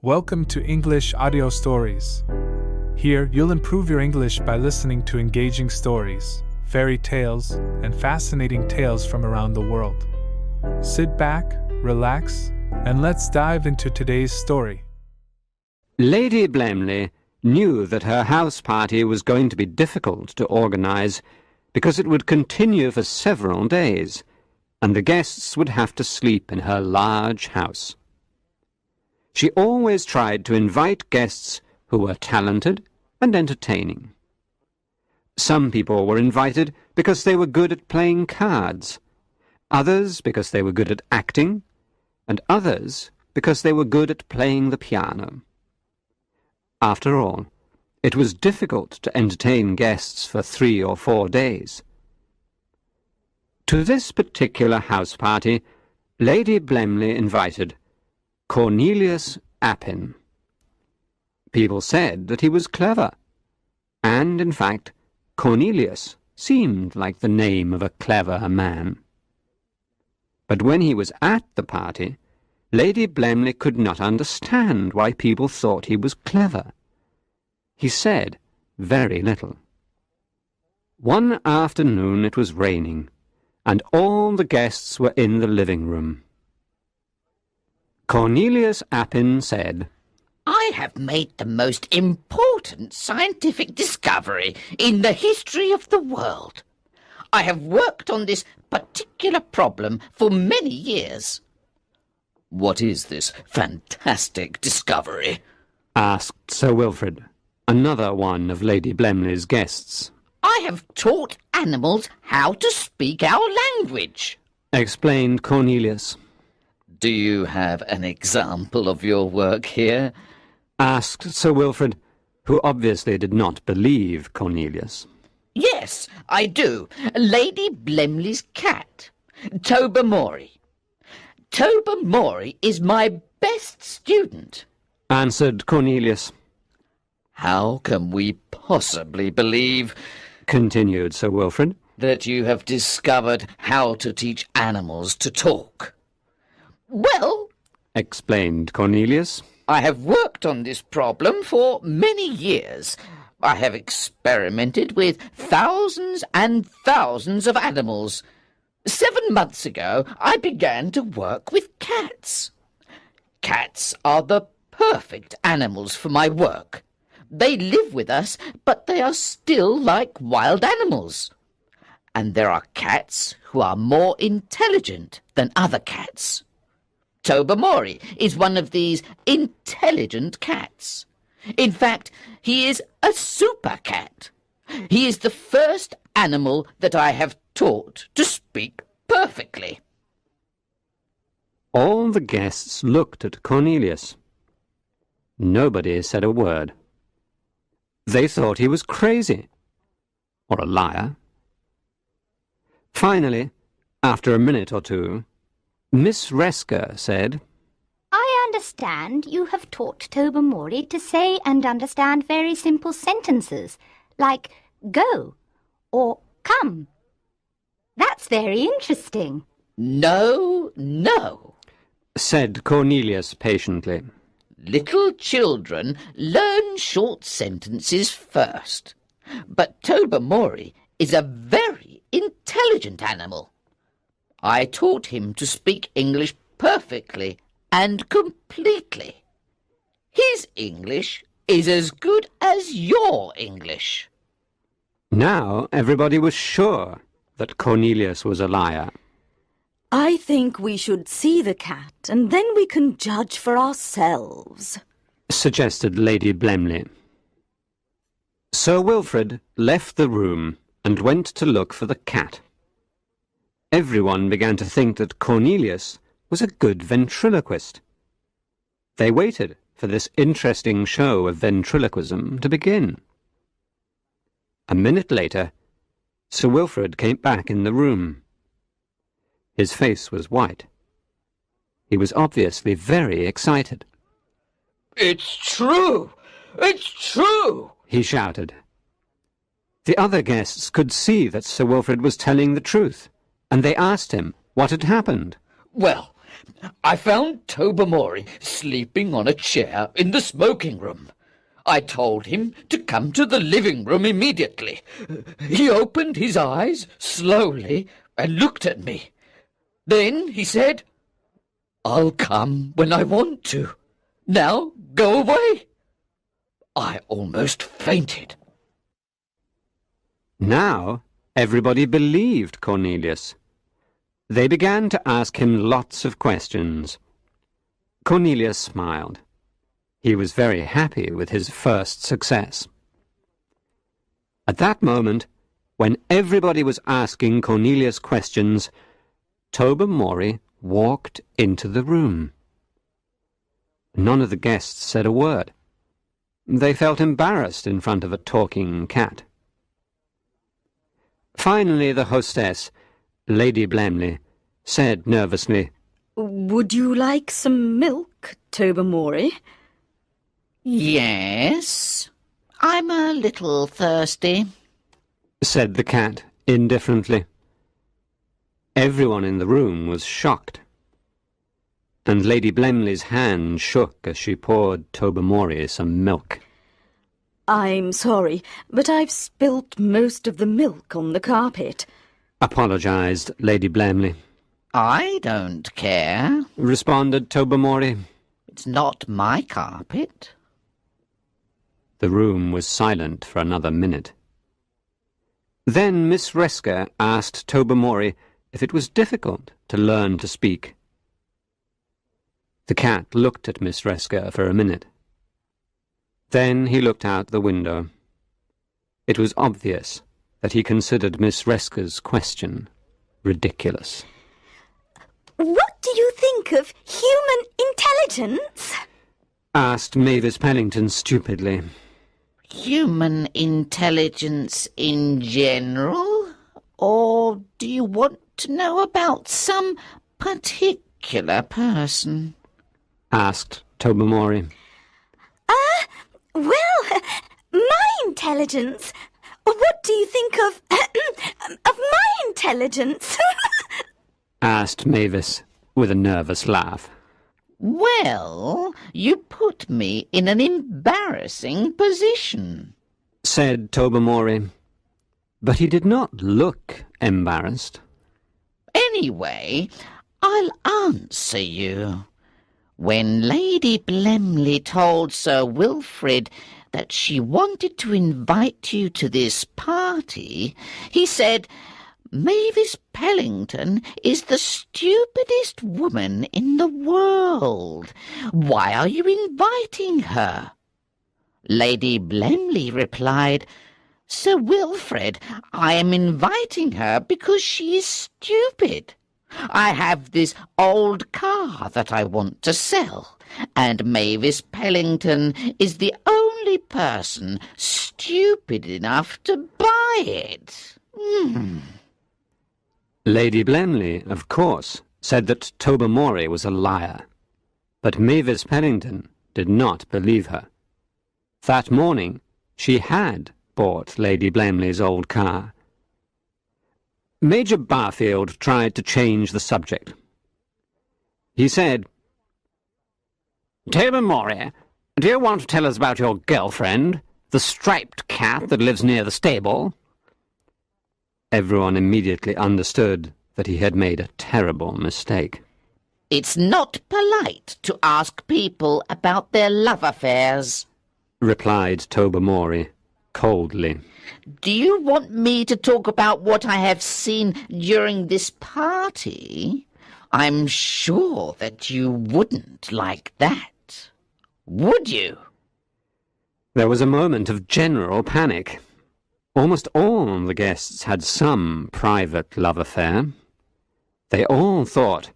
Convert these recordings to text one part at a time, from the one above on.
Welcome to English Audio Stories. Here, you'll improve your English by listening to engaging stories, fairy tales, and fascinating tales from around the world. Sit back, relax, and let's dive into today's story. Lady Blemley knew that her house party was going to be difficult to organize because it would continue for several days, and the guests would have to sleep in her large house. She always tried to invite guests who were talented and entertaining. Some people were invited because they were good at playing cards, others because they were good at acting, and others because they were good at playing the piano. After all, it was difficult to entertain guests for 3 or 4 days. To this particular house party, Lady Blemley invited Cornelius Appin. People said that he was clever, and, in fact, Cornelius seemed like the name of a clever man. But when he was at the party, Lady Blemley could not understand why people thought he was clever. He said very little. One afternoon it was raining, and all the guests were in the living room. Cornelius Appin said, "I have made the most important scientific discovery in the history of the world. I have worked on this particular problem for many years." "What is this fantastic discovery?" asked Sir Wilfrid, another one of Lady Blemley's guests. "I have taught animals how to speak our language," explained Cornelius. "Do you have an example of your work here?" asked Sir Wilfrid, who obviously did not believe Cornelius. "Yes, I do. Lady Blemley's cat, Tobermory. Tobermory is my best student," answered Cornelius. "How can we possibly believe," continued Sir Wilfrid, "that you have discovered how to teach animals to talk?" "Well," explained Cornelius, "I have worked on this problem for many years. I have experimented with thousands and thousands of animals. 7 months ago, I began to work with cats. Cats are the perfect animals for my work. They live with us, but they are still like wild animals. And there are cats who are more intelligent than other cats. Tobermory is one of these intelligent cats. In fact, he is a super cat. He is the first animal that I have taught to speak perfectly." All the guests looked at Cornelius. Nobody said a word. They thought he was crazy, or a liar. Finally, after a minute or two, Miss Resker said, "I understand you have taught Tobermory to say and understand very simple sentences, like go or come. That's very interesting." "No, said Cornelius patiently. Little children learn short sentences first. But Tobermory is a very intelligent animal. I taught him to speak English perfectly and completely. His English is as good as your English." Now everybody was sure that Cornelius was a liar. "I think we should see the cat, and then we can judge for ourselves," suggested Lady Blemley. Sir Wilfrid left the room and went to look for the cat. Everyone began to think that Cornelius was a good ventriloquist. They waited for this interesting show of ventriloquism to begin. A minute later, Sir Wilfrid came back in the room. His face was white. He was obviously very excited. "It's true! It's true!" he shouted. The other guests could see that Sir Wilfrid was telling the truth, and they asked him what had happened. "Well, I found Tobermory sleeping on a chair in the smoking room. I told him to come to the living room immediately. He opened his eyes slowly and looked at me. Then he said, "I'll come when I want to. Now go away." I almost fainted. Now everybody believed Cornelius. They began to ask him lots of questions. Cornelius smiled. He was very happy with his first success. At that moment, when everybody was asking Cornelius questions, Tobermory walked into the room. None of the guests said a word. They felt embarrassed in front of a talking cat. Finally, the hostess, Lady Blemley, said nervously, Would you like some milk, Tobermory? Yes, I'm a little thirsty, said the cat indifferently. Everyone in the room was shocked, and Lady Blemley's hand shook as she poured Tobermory some milk. I'm sorry, but I've spilt most of the milk on the carpet, apologized Lady Blemley. I don't care. Responded Tobermory. It's not my carpet. The room was silent for another minute. Then Miss Resker asked Tobermory if it was difficult to learn to speak. The cat looked at Miss Resker for a minute. Then he looked out the window. It was obvious that he considered Miss Resker's question ridiculous. What do you think of human intelligence? Asked Mavis Pellington stupidly. Human intelligence in general? Or do you want to know about some particular person? Asked Tobermory. Well, my intelligence. What do you think of my intelligence? Asked Mavis with a nervous laugh. Well, you put me in an embarrassing position, said Tobermory. But he did not look embarrassed. Anyway, I'll answer you. When Lady Blemley told Sir Wilfrid that she wanted to invite you to this party, he said, "Mavis Pellington is the stupidest woman in the world. Why are you inviting her?" Lady Blemley replied, "Sir Wilfrid, I am inviting her because she is stupid. I have this old car that I want to sell, and Mavis Pellington is the only person stupid enough to buy it." Lady Blemley, of course, said that Tobermory was a liar, but Mavis Pellington did not believe her. That morning she had bought Lady Blemley's old car. Major Barfield tried to change the subject. He said, "Tobermory, do you want to tell us about your girlfriend, the striped cat that lives near the stable?" Everyone immediately understood that he had made a terrible mistake. "It's not polite to ask people about their love affairs," replied Tobermory coldly. "Do you want me to talk about what I have seen during this party? I'm sure that you wouldn't like that, would you?" There was a moment of general panic. Almost all the guests had some private love affair. They all thought,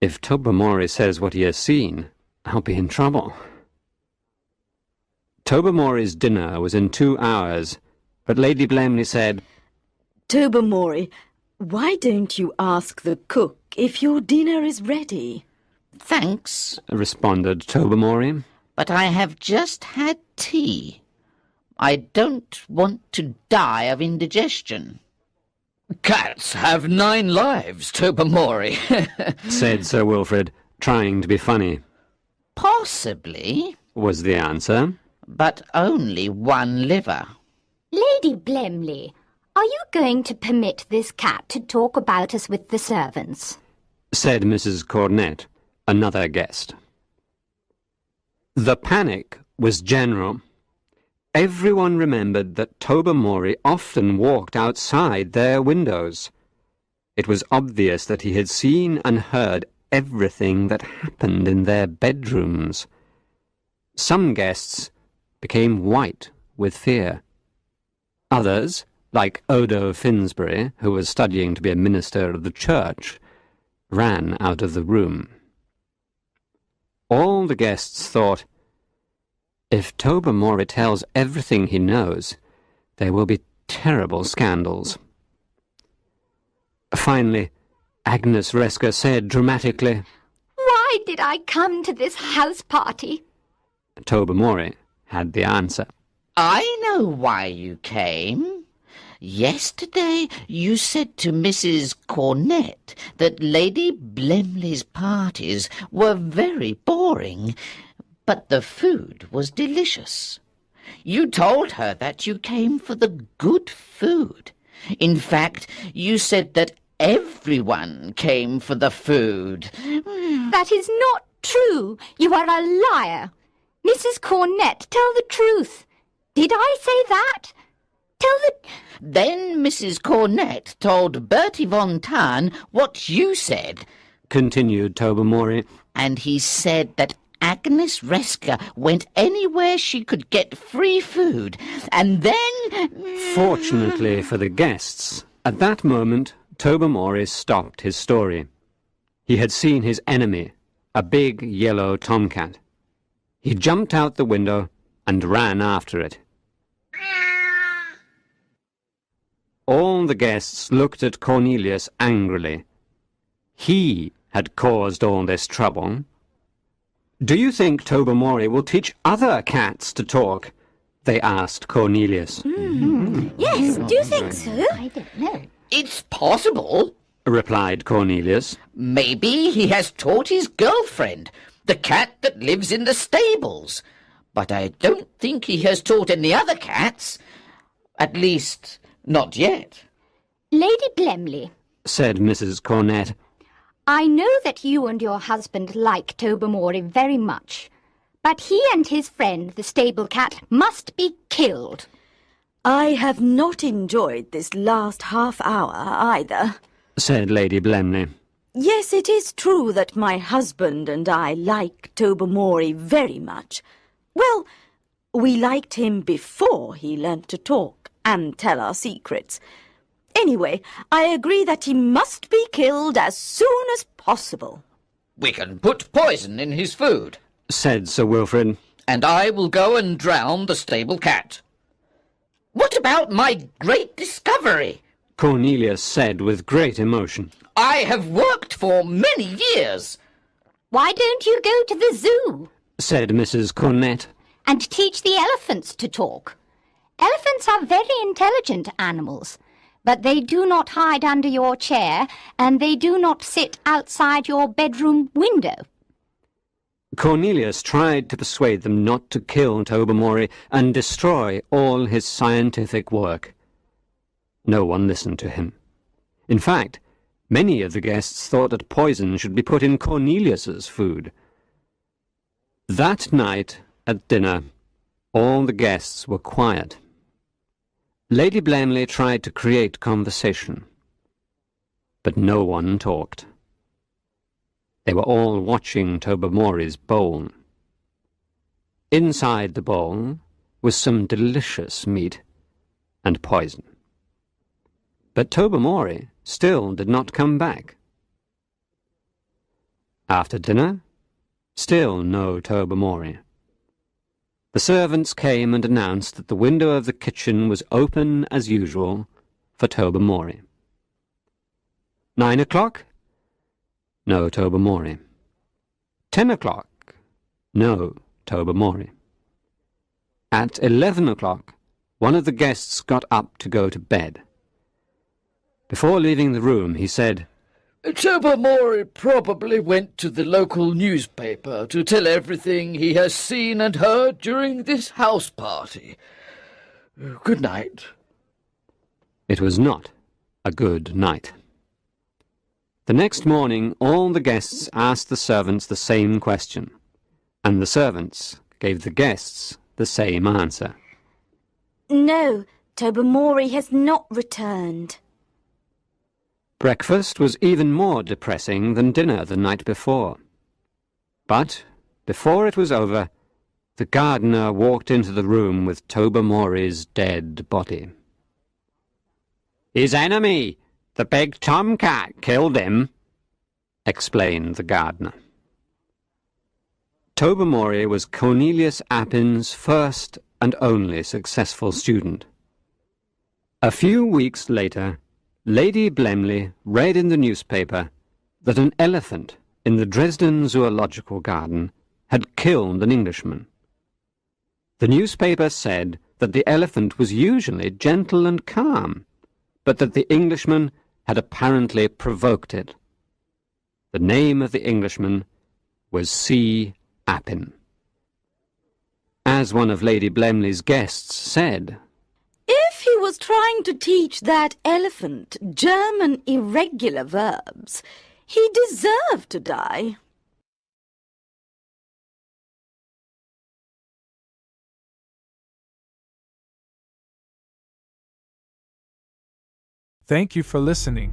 if Tobermory says what he has seen, I'll be in trouble. Tobermory's dinner was in 2 hours, but Lady Blemley said, Tobermory, why don't you ask the cook if your dinner is ready? "Thanks, responded Tobermory. but I have just had tea. I don't want to die of indigestion." Cats have 9 lives, Tobermory. said Sir Wilfrid, trying to be funny. Possibly, Was the answer. but only 1 liver. Lady Blemley, are you going to permit this cat to talk about us with the servants? Said Mrs. Cornet, another guest. The panic was general. Everyone remembered that Tobermory often walked outside their windows. It was obvious that he had seen and heard everything that happened in their bedrooms. Some guests became white with fear. Others, like Odo Finsbury, who was studying to be a minister of the church, ran out of the room. All the guests thought, if Tobermory tells everything he knows, there will be terrible scandals. Finally, Agnes Resker said dramatically, Why did I come to this house party? Tobermory had the answer. I know why you came. Yesterday you said to Mrs. Cornet that Lady Blemley's parties were very boring, but the food was delicious. You told her that you came for the good food. In fact, you said that everyone came for the food. That is not true. You are a liar. Mrs. Cornet, tell the truth. Did I say that? Tell the... Then Mrs. Cornet told Bertie von Tarn what you said, Continued Tobermory. and he said that Agnes Resker went anywhere she could get free food, and then... Fortunately for the guests, at that moment Tobermory stopped his story. He had seen his enemy, a big yellow tomcat. He jumped out the window and ran after it. All the guests looked at Cornelius angrily. He had caused all this trouble. "Do you think Tobermory will teach other cats to talk?" they asked Cornelius. Yes, do you think so? I don't know. It's possible. Replied Cornelius. Maybe he has taught his girlfriend, the cat that lives in the stables. But I don't think he has taught any other cats. At least, not yet. Lady Blemley, Said Mrs. Cornet. I know that you and your husband like Tobermory very much, but he and his friend, the stable cat, must be killed. I have not enjoyed this last half hour either. Said Lady Blemley. Yes, it is true that my husband and I like Tobermory very much. Well, we liked him before he learnt to talk and tell our secrets. Anyway, I agree that he must be killed as soon as possible. We can put poison in his food, Said Sir Wilfrid. and I will go and drown the stable cat. What about my great discovery? Cornelius said with great emotion. I have worked for many years. Why don't you go to the zoo Said Mrs. Cornet. and teach the elephants to talk? Elephants are very intelligent animals, but they do not hide under your chair, and they do not sit outside your bedroom window. Cornelius tried to persuade them not to kill Tobermory and destroy all his scientific work. No one listened to him. In fact, many of the guests thought that poison should be put in Cornelius's food. That night, at dinner, all the guests were quiet. Lady Blemley tried to create conversation, but no one talked. They were all watching Tobermory's bowl. Inside the bowl was some delicious meat and poison. But Tobermory still did not come back. After dinner, still no Tobermory. The servants came and announced that the window of the kitchen was open as usual for Tobermory. 9 o'clock? No Tobermory. 10 o'clock? No Tobermory. At 11 o'clock, one of the guests got up to go to bed. Before leaving the room, he said, Tobermory probably went to the local newspaper to tell everything he has seen and heard during this house party. Good night. It was not a good night. The next morning, all the guests asked the servants the same question, and the servants gave the guests the same answer. No, Tobermory has not returned. Breakfast was even more depressing than dinner the night before. But, before it was over, the gardener walked into the room with Tobermory's dead body. "His enemy, the big tomcat, killed him," explained the gardener. Tobermory was Cornelius Appin's first and only successful student. A few weeks later, Lady Blemley read in the newspaper that an elephant in the Dresden Zoological Garden had killed an Englishman. The newspaper said that the elephant was usually gentle and calm, but that the Englishman had apparently provoked it. The name of the Englishman was C. Appin. As one of Lady Blemley's guests said, If he was trying to teach that elephant German irregular verbs, he deserved to die. Thank you for listening.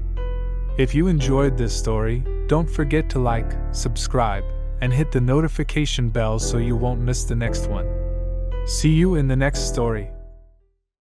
If you enjoyed this story, don't forget to like, subscribe, and hit the notification bell so you won't miss the next one. See you in the next story.